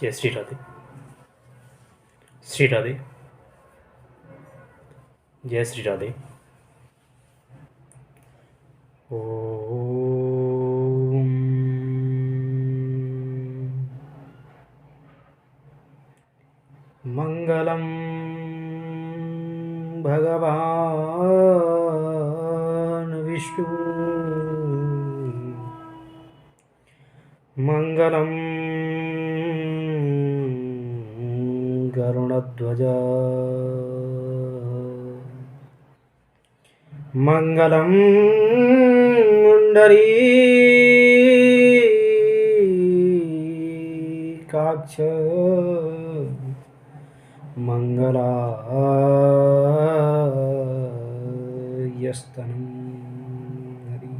जय श्री राधे। श्री राधे। जय श्री राधे। ओम मंगलम भगवान विष्णु मंगलम गरुड़ध्वज मंगलम पुंडरीकाक्ष मंगलायस्तनं हरि।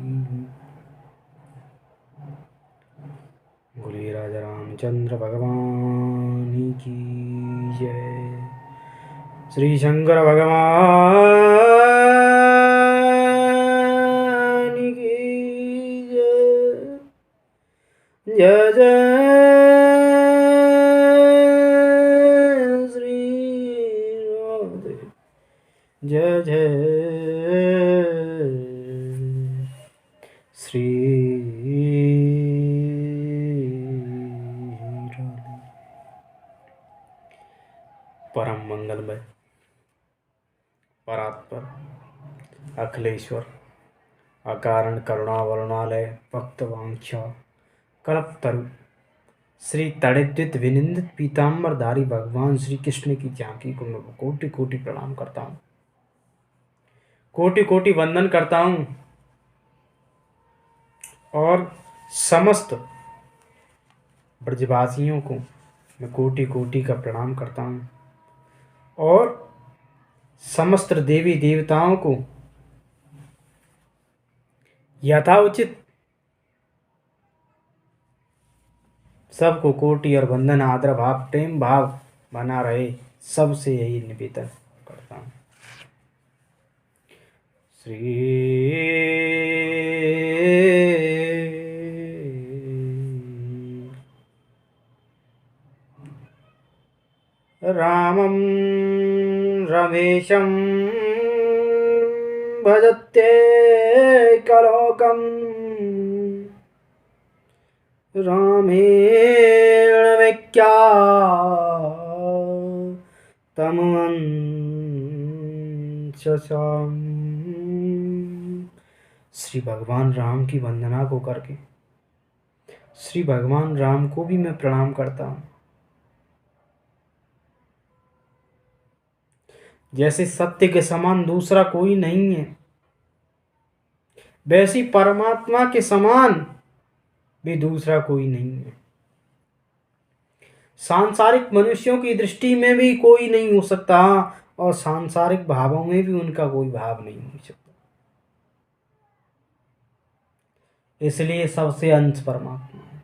बोलिए राजा रामचंद्र भगवान की जय। श्री शंकर भगवान की जय। जय जय श्री राधे। जय जय श्री राधे। परम मंगलमय परात्पर अखिलेश्वर अकारण करुणावरुणालय भक्तवांछा कल्पतरु श्री तड़िद्वित विनिंदित पीताम्बरधारी भगवान श्री कृष्ण की झांकी को मैं कोटि कोटि प्रणाम करता हूँ, कोटि कोटि वंदन करता हूँ और समस्त ब्रजवासियों को मैं कोटि कोटि का प्रणाम करता हूँ और समस्त देवी देवताओं को यथाउचित सबको कोटि और वंदन आदर भाव प्रेम भाव बना रहे, सबसे यही निवेदन करता हूँ। श्री रामं रमेशं भजते कलोकम् रामेण विख्यातमंशसाम्। श्री भगवान राम की वंदना को करके श्री भगवान राम को भी मैं प्रणाम करता हूँ। जैसे सत्य के समान दूसरा कोई नहीं है, वैसी परमात्मा के समान भी दूसरा कोई नहीं है। सांसारिक मनुष्यों की दृष्टि में भी कोई नहीं हो सकता और सांसारिक भावों में भी उनका कोई भाव नहीं हो सकता, इसलिए सबसे अंश परमात्मा है।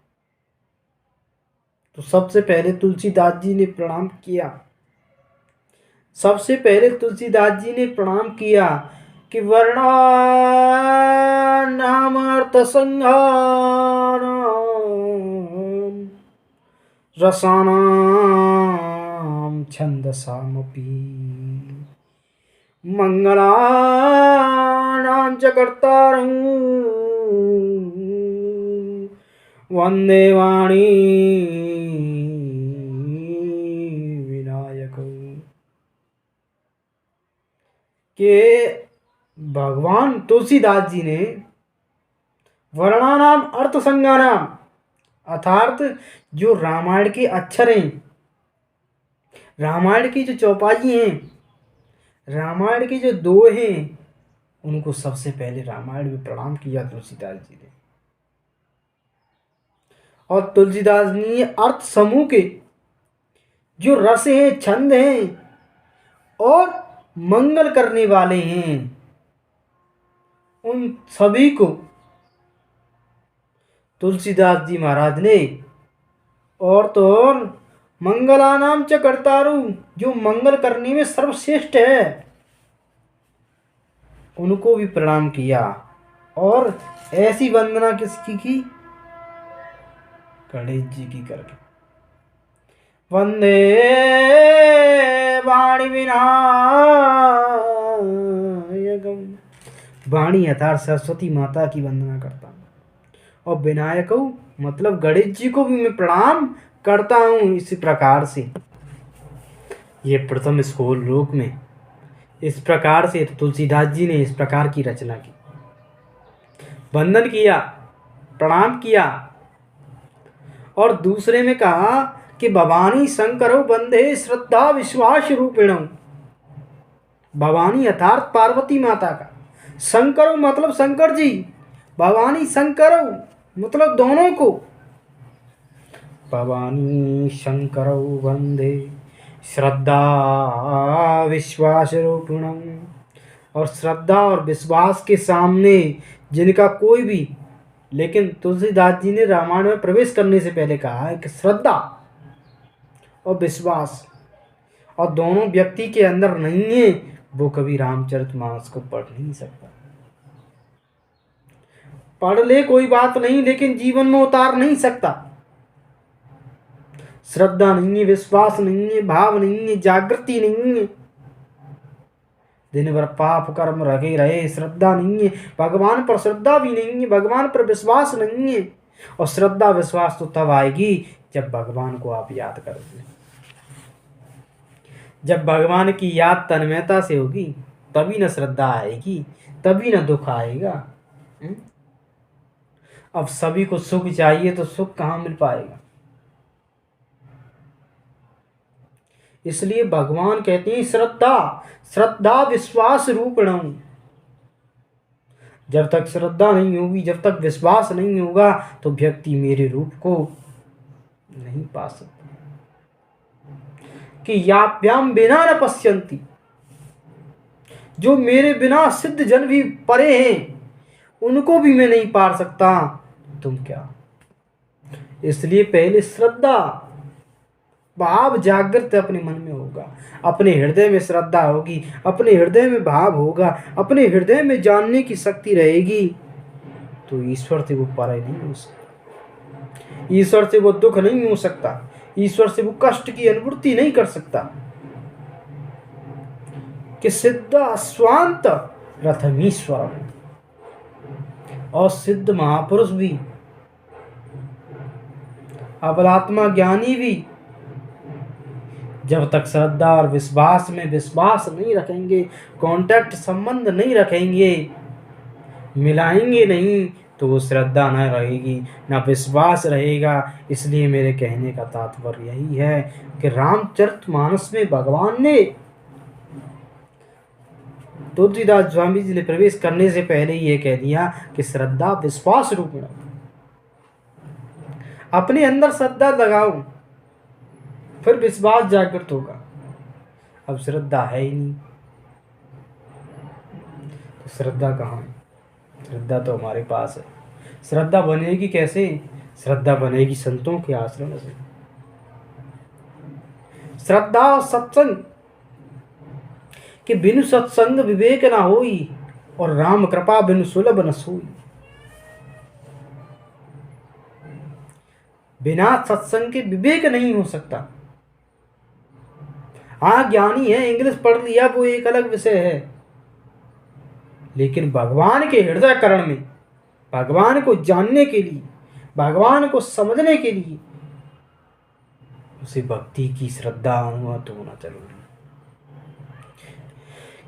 तो सबसे पहले तुलसीदास जी ने प्रणाम किया, सबसे पहले तुलसीदास जी ने प्रणाम किया कि वर्णानामर्थ संहारम रसानां छन्दसामपि मंगलानां च कर्तारं वन्दे वाणी कि भगवान तुलसीदास जी ने वर्णानाम अर्थ संज्ञानाम अर्थात जो रामायण के अक्षर हैं, रामायण की जो चौपाई हैं, रामायण के जो दोहे हैं, उनको सबसे पहले रामायण में प्रणाम किया तुलसीदास जी ने। और तुलसीदास ने अर्थ समूह के जो रस हैं, छंद हैं और मंगल करने वाले हैं, उन सभी को तुलसीदास जी महाराज ने और तो और मंगलानाम च कर्तारु जो मंगल करने में सर्वश्रेष्ठ है, उनको भी प्रणाम किया। और ऐसी वंदना किसकी की? गणेश जी की करके। वंदे वाणी विनायकम। वाणी यथार्थ सरस्वती माता की वंदना करता हूँ। और विनायक मतलब गणेश जी को भी मैं प्रणाम करता हूँ। इसी प्रकार से ये प्रथम स्कूल लोक में इस प्रकार से तुलसीदास जी ने इस प्रकार की रचना की, वंदन किया, प्रणाम किया। और दूसरे में कहा कि भवानी शंकरो वंदे श्रद्धा विश्वास रूपिणौ। भवानी अर्थात पार्वती माता का, शंकरो मतलब शंकर जी, भवानी शंकरो मतलब दोनों को। भवानी शंकरो वंदे श्रद्धा विश्वास रूपिणौ। और श्रद्धा और विश्वास के सामने जिनका कोई भी, लेकिन तुलसीदास जी ने रामायण में प्रवेश करने से पहले कहा है कि श्रद्धा और विश्वास और दोनों व्यक्ति के अंदर नहीं है, वो कभी रामचरितमानस को पढ़ नहीं सकता। पढ़ ले कोई बात नहीं, लेकिन जीवन में उतार नहीं सकता। श्रद्धा नहीं है, विश्वास नहीं है, भाव नहीं है, जागृति नहीं है, दिन भर पाप कर्म रखे रहे, श्रद्धा नहीं है, भगवान पर श्रद्धा भी नहीं है, भगवान पर विश्वास नहीं है। और श्रद्धा विश्वास तो तब आएगी जब भगवान को आप याद करोगे, जब भगवान की याद तन्मयता से होगी, तभी न श्रद्धा आएगी, तभी न दुख आएगा। अब सभी को सुख चाहिए तो सुख कहाँ मिल पाएगा। इसलिए भगवान कहते हैं श्रद्धा, श्रद्धा विश्वास रूपिणौ। जब तक श्रद्धा नहीं होगी, जब तक विश्वास नहीं होगा, तो व्यक्ति मेरे रूप को नहीं पा सकता। कि याभ्याम बिना न पश्यन्ति, जो मेरे बिना सिद्ध जन भी परे हैं, उनको भी मैं नहीं पार सकता, तुम क्या। इसलिए पहले श्रद्धा भाव जागृत अपने मन में होगा, अपने हृदय में श्रद्धा होगी, अपने हृदय में भाव होगा, अपने हृदय में जानने की शक्ति रहेगी, तो ईश्वर से वो परे नहीं हो सकता, ईश्वर से वो दुख नहीं हो सकता, ईश्वर से वो कष्ट की अनुभूति नहीं कर सकता। कि सिद्ध स्वांत रथमीश्वर, और सिद्ध महापुरुष भी, अबलात्मा ज्ञानी भी जब तक श्रद्धा और विश्वास में विश्वास नहीं रखेंगे, कांटेक्ट संबंध नहीं रखेंगे, मिलाएंगे नहीं, तो वो श्रद्धा न रहेगी, ना विश्वास रहेगा। इसलिए मेरे कहने का तात्पर्य यही है कि रामचरितमानस में भगवान ने, तुलसीदास स्वामी जी ने प्रवेश करने से पहले ये कह दिया कि श्रद्धा विश्वास रूप में अपने अंदर श्रद्धा लगाओ, फिर विश्वास जागृत होगा। अब श्रद्धा है ही नहीं, तो श्रद्धा कहाँ है? श्रद्धा तो हमारे पास है। श्रद्धा बनेगी कैसे? श्रद्धा बनेगी संतों के आश्रम से। श्रद्धा और सत्संग के बिनु सत्संग विवेक न होई, और राम कृपा बिनु सुलभ न सोई। बिना सत्संग के विवेक नहीं हो सकता। हाँ, ज्ञानी है, इंग्लिश पढ़ लिया, वो एक अलग विषय है, लेकिन भगवान के हृदय करण में, भगवान को जानने के लिए, भगवान को समझने के लिए उसे भक्ति की श्रद्धा अनुमत होना जरूरी।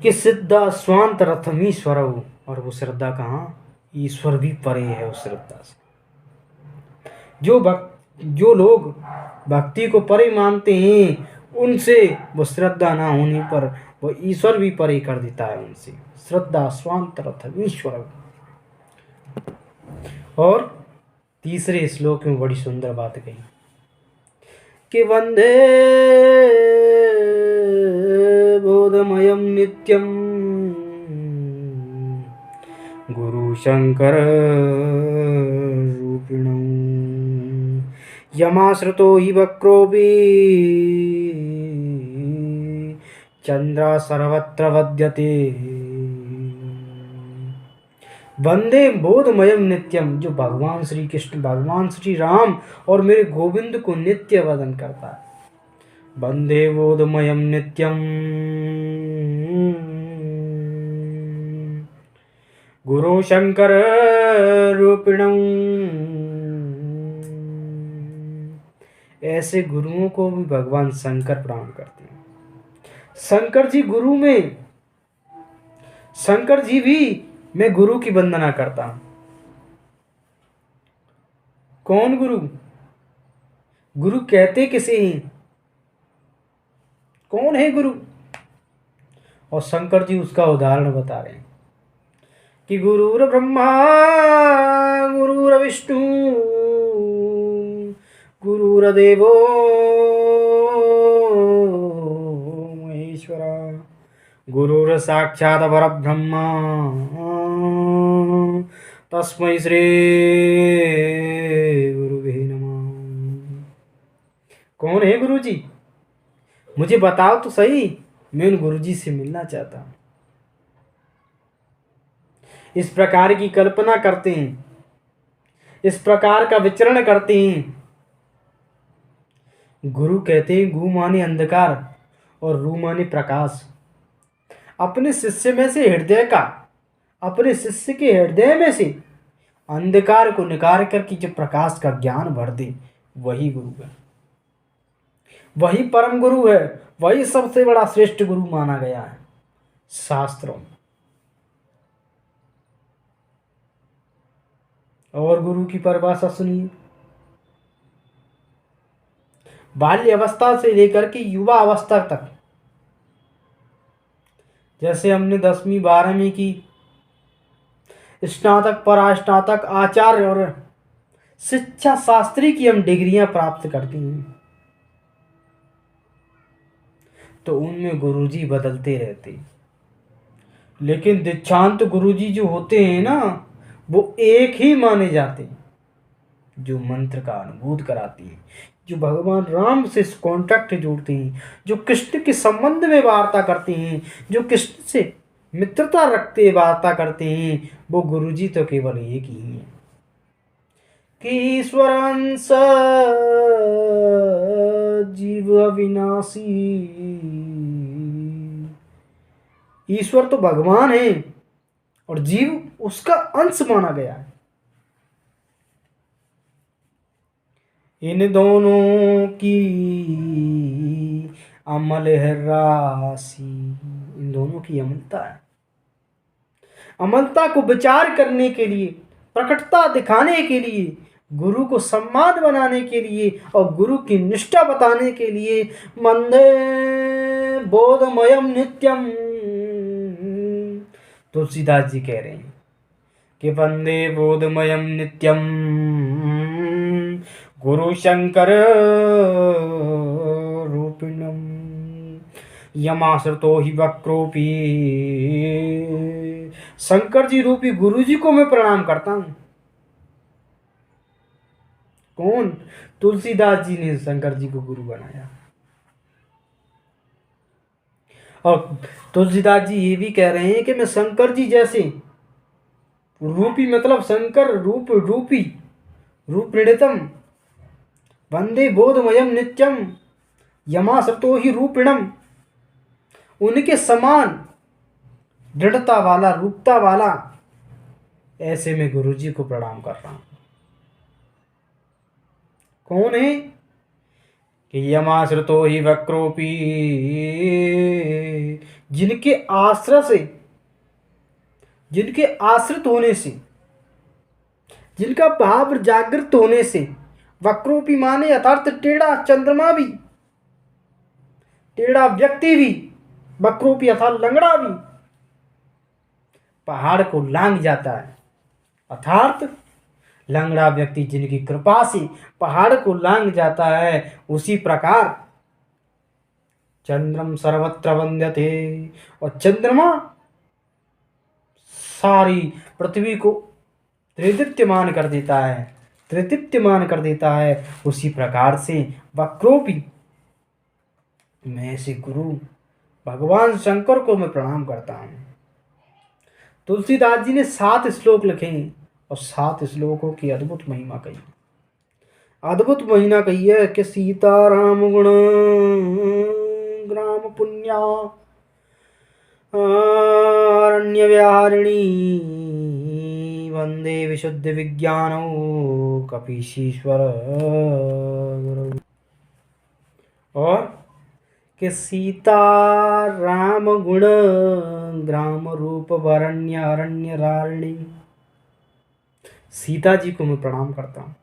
कि सिद्धा स्वांत रथमीश्वर, और वो श्रद्धा कहाँ? ईश्वर भी परे है उस श्रद्धा से। जो लोग भक्ति को परे मानते हैं, उनसे वो श्रद्धा ना होने पर वो ईश्वर भी परे कर देता है उनसे। श्रद्धा स्वांत रथमीश्वर। और तीसरे श्लोक में बड़ी सुंदर बात कही कि वंदे बोधमयम नित्यम गुरु शंकर रूपिणं यमाश्रितो हि वक्रोऽपि चंद्र सर्वत्र वद्यते। वंदे बोधमयम नित्यम, जो भगवान श्री कृष्ण, भगवान श्री राम और मेरे गोविंद को नित्य वदन करता है। वंदे बोधमयं नित्यं गुरु शंकर रूपिणं। ऐसे गुरुओं को भी भगवान शंकर प्रणाम करते हैं। शंकर जी गुरु में, शंकर जी भी मैं गुरु की वंदना करता हूं। कौन गुरु? गुरु कहते किसे हैं? कौन है गुरु? और शंकर जी उसका उदाहरण बता रहे हैं कि गुरुर ब्रह्मा गुरुर विष्णु गुरुर्देवो महेश्वरा गुरुर साक्षात परब्रह्मा तस्मै श्री गुरुवे नमः। कौन है गुरु जी? मुझे बताओ तो सही, मैं उन गुरु जी से मिलना चाहता हूं। इस प्रकार की कल्पना करते हैं, इस प्रकार का विचरण करते हैं। गुरु कहते हैं गु माने अंधकार और रू माने प्रकाश। अपने शिष्य में से हृदय का, अपने शिष्य के हृदय में से अंधकार को निकाल करके जो प्रकाश का ज्ञान भर दे, वही गुरु है, वही परम गुरु है, वही सबसे बड़ा श्रेष्ठ गुरु माना गया है शास्त्रों में। और गुरु की परिभाषा सुनिए। बाल्य अवस्था से लेकर के युवा अवस्था तक, जैसे हमने 10वीं 12वीं की, स्नातक परास्नातक आचार्य और शिक्षा शास्त्री की हम डिग्रियां प्राप्त करती हैं, तो उनमें गुरुजी बदलते रहते। लेकिन दीक्षांत गुरुजी जो होते हैं ना, वो एक ही माने जाते हैं, जो मंत्र का अनुभूत कराती हैं, जो भगवान राम से कांटेक्ट जोड़ते हैं, जो कृष्ण के संबंध में वार्ता करते हैं, जो कृष्ण से मित्रता रखते वार्ता करते हैं, वो गुरुजी तो केवल एक ही हैं कि ईश्वर अंश जीव अविनाशी। ईश्वर तो भगवान है और जीव उसका अंश माना गया है। इन दोनों की अमल है राशि, इन दोनों की अमलता है। अमलता को विचार करने के लिए, प्रकटता दिखाने के लिए, गुरु को सम्मान बनाने के लिए और गुरु की निष्ठा बताने के लिए वंदे बोधमयम नित्यम। तुलसीदास जी कह रहे हैं कि वंदे बोधमयम नित्यम गुरु शंकर रूपिणम यमाश्रितो ही वक्रोपी। शंकर जी रूपी गुरु जी को मैं प्रणाम करता हूं। कौन? तुलसीदास जी ने शंकर जी को गुरु बनाया। और तुलसीदास जी ये भी कह रहे हैं कि मैं शंकर जी जैसे रूपी, मतलब शंकर रूप रूपी रूपिणितम वंदे बोधमयम नित्यम यमाश्रितो ही रूपिणम, उनके समान दृढ़ता वाला, रूपता वाला, ऐसे में गुरु जी को प्रणाम कर रहा हूं। कौन है? कि यमाश्रितो ही वक्रोपी, जिनके आश्रय से, जिनके आश्रित होने से, जिनका भाव जागृत होने से, वक्रोपी माने यथार्थ टेढ़ा चंद्रमा भी, टेढ़ा व्यक्ति भी, वक्रोपी अर्थात लंगड़ा भी पहाड़ को लांग जाता है। अर्थात लंगड़ा व्यक्ति जिनकी कृपा से पहाड़ को लांग जाता है, उसी प्रकार चंद्रम सर्वत्र वंद्यते, और चंद्रमा सारी पृथ्वी को त्रिदीप्यमान कर देता है, त्रिदीप्यमान कर देता है। उसी प्रकार से वक्रोपी, मैं ऐसे गुरु भगवान शंकर को मैं प्रणाम करता हूं। तुलसीदास जी ने 7 श्लोक लिखे हैं और 7 श्लोकों की अद्भुत महिमा कही। अद्भुत महिमा कही है कि सीता राम गुण ग्राम पुण्या अरण्य विहारिणी वंदे विशुद्ध विज्ञानो कपीशीश्वर गुरु। और कि सीता राम गुण ग्राम रूप वरण्य अरण्य रारिणी। सीता जी को मैं प्रणाम करता हूँ,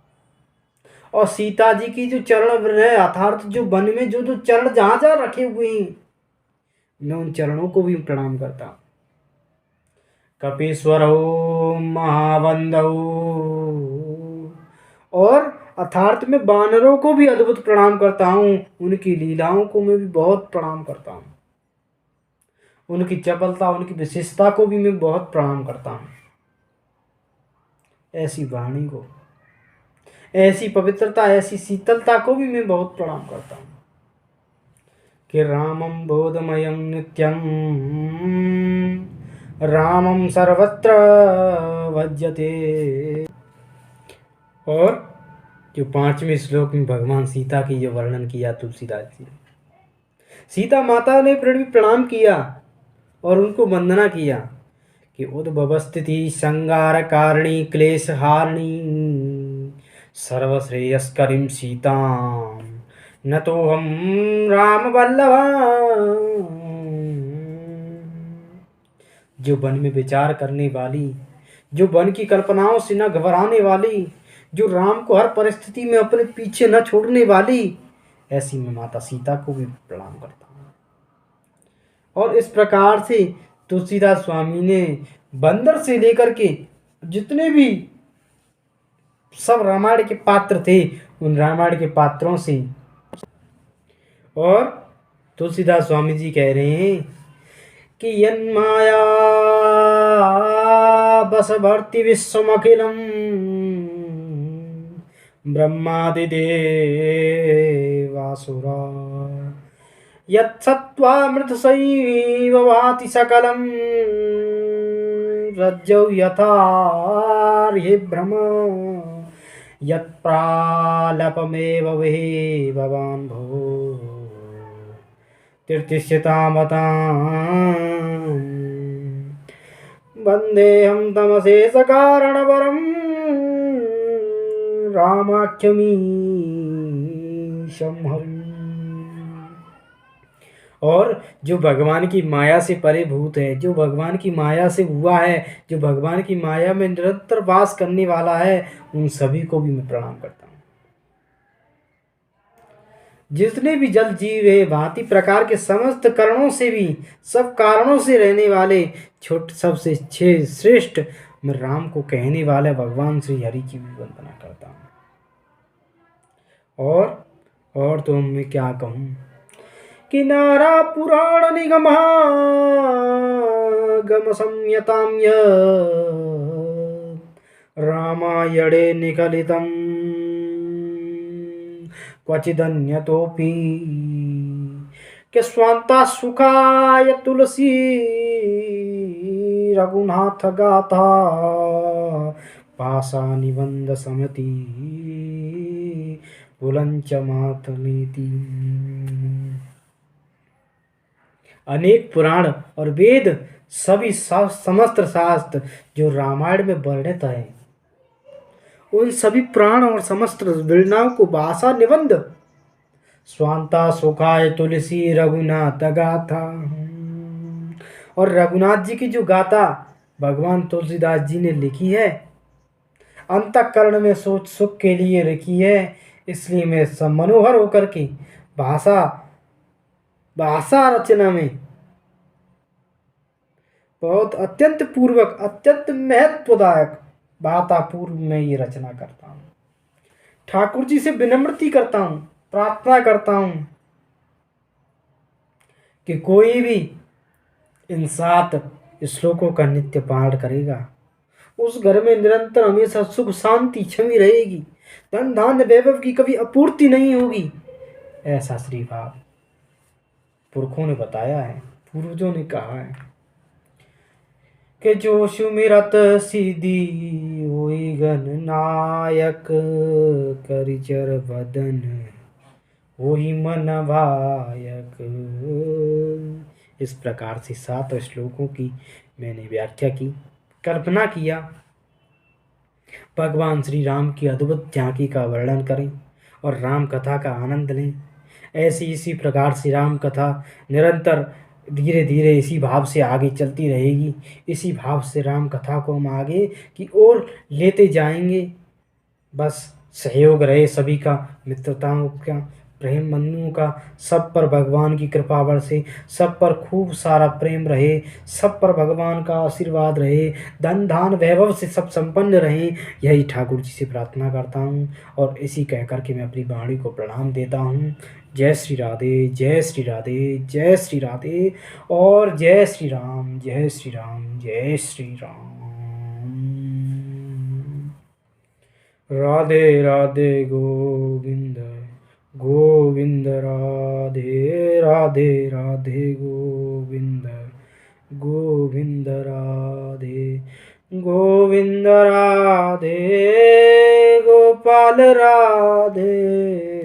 और सीता जी की जो चरण है अर्थात जो वन में जो जो चरण जहाँ जहाँ रखे हुए हैं, मैं उन चरणों को भी प्रणाम करता हूँ। कपीश्वर महाबंधो, और अर्थात में बानरों को भी अद्भुत प्रणाम करता हूँ, उनकी लीलाओं को मैं भी बहुत प्रणाम करता हूँ, उनकी चपलता उनकी विशेषता को भी मैं बहुत प्रणाम करता हूँ। ऐसी वाणी को, ऐसी पवित्रता ऐसी शीतलता को भी मैं बहुत प्रणाम करता हूँ। कि रामं बोधमयं नित्यं रामं सर्वत्र भज्यते। और जो 5वें श्लोक में भगवान सीता की जो वर्णन किया तुलसीदास जी, सीता माता ने प्रणाम किया और उनको वंदना किया कि उद्भव स्थिति संगार कारिणी क्लेश हारिणी सर्वश्रेयस्करीं सीतां न तो हम राम वल्लभा। जो वन में विचार करने वाली, जो वन की कल्पनाओं से न घबराने वाली, जो राम को हर परिस्थिति में अपने पीछे न छोड़ने वाली, ऐसी मैं माता सीता को भी प्रणाम करता हूँ। और इस प्रकार से तुलसीदास स्वामी ने बंदर से लेकर के जितने भी सब रामायण के पात्र थे, उन रामायण के पात्रों से, और तुलसीदास स्वामी जी कह रहे हैं कि यन्माया बस भर्ति विश्वमखिलम ब्रह्मादिदेवासुरा यत्सत्त्वामृतसैव भाति सकलं रज्जौ यथार्हि भ्रम यत्प्रालपमेव विहि भवान् भो तीर्थ्यतामताम् वन्देऽहं तमशेषकारणवरं रामाख्यमीशं हरिम्। और जो भगवान की माया से परिभूत है, जो भगवान की माया से हुआ है, जो भगवान की माया में निरंतर वास करने वाला है, उन सभी को भी मैं प्रणाम करता हूँ। जितने भी जल जीव है, भांति प्रकार के समस्त करणों से भी, सब कारणों से रहने वाले, छोटे सबसे श्रेष्ठ मैं राम को कहने वाले भगवान श्री हरि की भी वंदना करता हूँ। और तो मैं क्या कहूँ कि नारा पुराण निगम गम संयताम्य रामायणे निखलितम् क्वचिदन्यतोऽपि के स्वान्ता सुखाय तुलसी रघुनाथ गाथा पासा निबंध समति पुलंच मातनीति। अनेक पुराण और वेद सभी समस्त शास्त्र जो रामायण में वर्णित है, उन सभी पुराण और समस्त वेदनाओं को भाषा निबंध स्वांता सुखाय तुलसी रघुनाथ गाथा, और रघुनाथ जी की जो गाथा भगवान तुलसीदास जी ने लिखी है, अंतःकरण में सोच सुख के लिए लिखी है, इसलिए मैं सब मनोहर होकर के भाषा रचना में बहुत अत्यंत पूर्वक अत्यंत महत्वदायक भाता पूर्व में ये रचना करता हूँ। ठाकुर जी से विनम्रति करता हूँ, प्रार्थना करता हूँ कि कोई भी इन 7 श्लोकों का नित्य पाठ करेगा, उस घर में निरंतर हमेशा सुख शांति छवि रहेगी, धन धान्य वैभव की कभी अपूर्ति नहीं होगी। ऐसा श्री भाव पुरखों ने बताया है, पूर्वजों ने कहा है। के जो सुमिरत सिद्धि होई गणनायक, करिचर बदन होई मन भायक। इस प्रकार से 7 श्लोकों की मैंने व्याख्या की, कल्पना किया भगवान श्री राम की अद्भुत झांकी का वर्णन करें और राम कथा का आनंद लें। ऐसी इसी प्रकार से राम कथा निरंतर धीरे धीरे इसी भाव से आगे चलती रहेगी। इसी भाव से राम कथा को हम आगे की ओर लेते जाएंगे। बस सहयोग रहे सभी का, मित्रताओं का, प्रेम बंधुओं का, सब पर भगवान की कृपा बरसे, सब पर खूब सारा प्रेम रहे, सब पर भगवान का आशीर्वाद रहे, धन धान वैभव से सब संपन्न रहें, यही ठाकुर जी से प्रार्थना करता हूँ। और इसी कह कर के मैं अपनी वाणी को प्रणाम देता हूँ। जय श्री राधे, जय श्री राधे, जय श्री राधे और जय श्री राम, जय श्री राम, जय श्री राम। राधे राधे गोविंद गोविंद, राधे राधे राधे गोविंद गोविंद, राधे गोविंद, राधे गोपाल, राधे